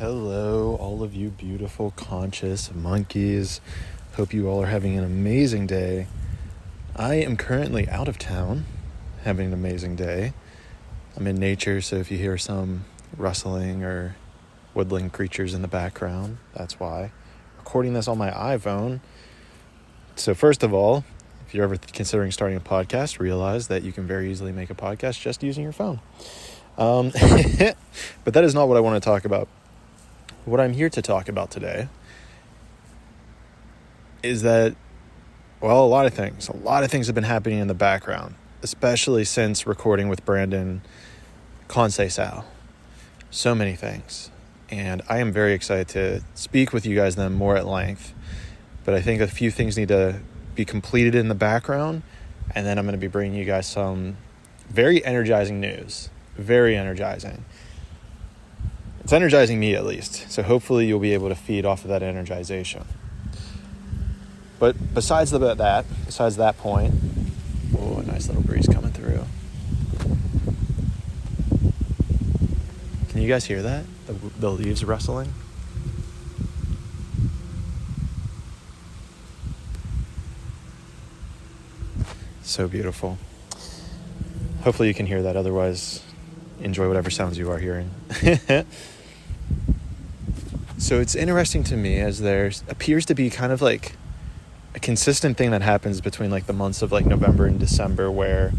Hello, all of you beautiful, conscious monkeys. Hope you all are having an amazing day. I am currently out of town, having an amazing day. I'm in nature, so if you hear some rustling or woodland creatures in the background, that's why. Recording this on my iPhone. So first of all, if you're ever considering starting a podcast, realize that you can very easily make a podcast just using your phone. But that is not what I want to talk about. What I'm here to talk about today is that, well, a lot of things have been happening in the background, especially since recording with Brandon Conceição. So many things. And I am very excited to speak with you guys then more at length. But I think a few things need to be completed in the background. And then I'm going to be bringing you guys some very energizing news. Very energizing. It's energizing me at least. So hopefully you'll be able to feed off of that energization. But besides that point, oh, a nice little breeze coming through. Can you guys hear that? The leaves rustling? So beautiful. Hopefully you can hear that. Otherwise, enjoy whatever sounds you are hearing. So it's interesting to me as there appears to be kind of like a consistent thing that happens between like the months of like November and December where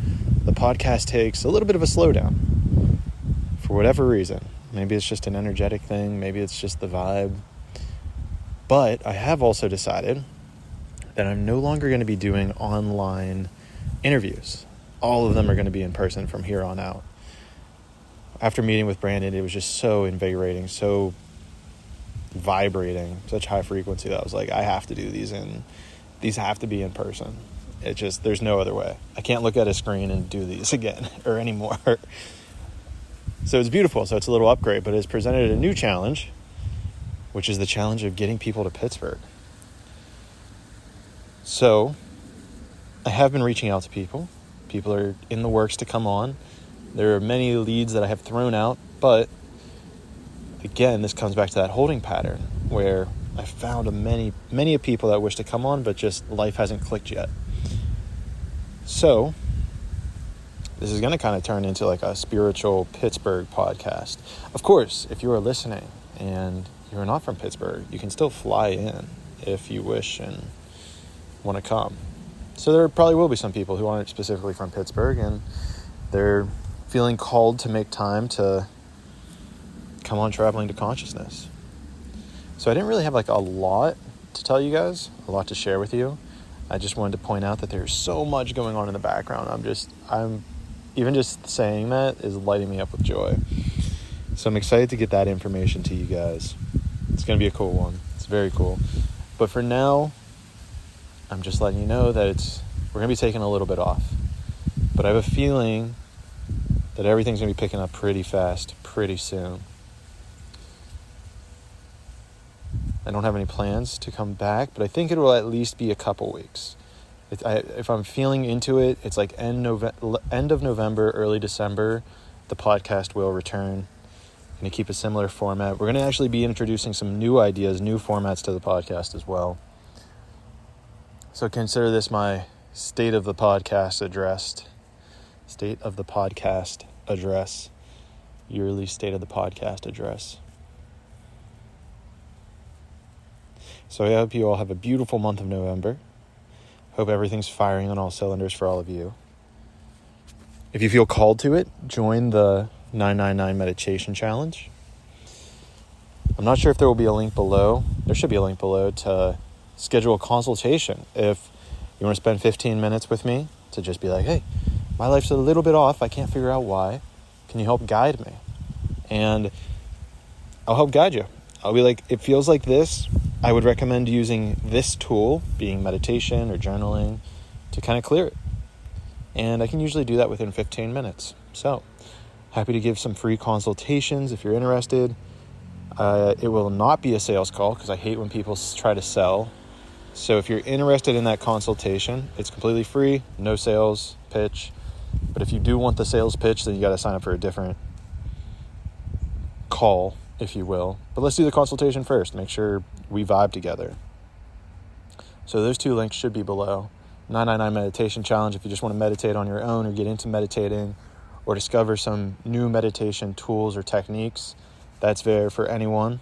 the podcast takes a little bit of a slowdown for whatever reason. Maybe it's just an energetic thing. Maybe it's just the vibe. But I have also decided that I'm no longer going to be doing online interviews. All of them are going to be in person from here on out. After meeting with Brandon, it was just so invigorating, so vibrating, such high frequency that I was like, I have to do these, and these have to be in person. It just, there's no other way. I can't look at a screen and do these again or anymore. So it's beautiful. So it's a little upgrade, but it's presented a new challenge, which is the challenge of getting people to Pittsburgh. So I have been reaching out to people. People are in the works to come on. There are many leads that I have thrown out, but again, this comes back to that holding pattern where I found many people that wish to come on, but just life hasn't clicked yet. So this is going to kind of turn into like a spiritual Pittsburgh podcast. Of course, if you are listening and you're not from Pittsburgh, you can still fly in if you wish and want to come. So there probably will be some people who aren't specifically from Pittsburgh and they're feeling called to make time to come on Traveling to Consciousness. So I didn't really have like a lot to tell you guys, a lot to share with you. I just wanted to point out that there's so much going on in the background. I'm even just saying that is lighting me up with joy. So I'm excited to get that information to you guys. It's going to be a cool one. It's very cool. But for now, I'm just letting you know that we're going to be taking a little bit off. But I have a feeling that everything's going to be picking up pretty fast, pretty soon. I don't have any plans to come back, but I think it will at least be a couple weeks. If I'm feeling into it, it's like end of November, early December, the podcast will return. I'm going to keep a similar format. We're going to actually be introducing some new ideas, new formats to the podcast as well. So consider this my state of the podcast address, yearly state of the podcast address. So I hope you all have a beautiful month of November. Hope everything's firing on all cylinders for all of you. If you feel called to it, join the 999 Meditation Challenge. I'm not sure if there will be a link below. There should be a link below to schedule a consultation. If you want to spend 15 minutes with me to just be like, hey, my life's a little bit off. I can't figure out why. Can you help guide me? And I'll help guide you. I'll be like, it feels like this. I would recommend using this tool, being meditation or journaling, to kind of clear it. And I can usually do that within 15 minutes. So happy to give some free consultations if you're interested. It will not be a sales call because I hate when people try to sell. So if you're interested in that consultation, it's completely free, no sales pitch. But if you do want the sales pitch, then you got to sign up for a different call if you will. But let's do the consultation first. Make sure we vibe together. So those 2 links should be below. 999 Meditation Challenge if you just want to meditate on your own or get into meditating or discover some new meditation tools or techniques. That's there for anyone.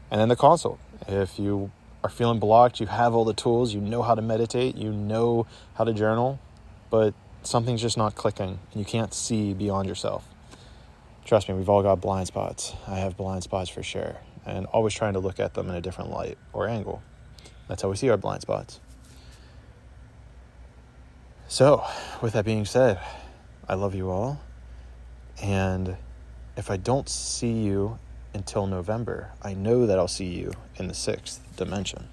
And then the consult. If you are feeling blocked, you have all the tools, you know how to meditate, you know how to journal, but something's just not clicking and you can't see beyond yourself. Trust me, we've all got blind spots. I have blind spots for sure, and always trying to look at them in a different light or angle. That's how we see our blind spots. So, with that being said, I love you all, and if I don't see you until November, I know that I'll see you in the 6th dimension.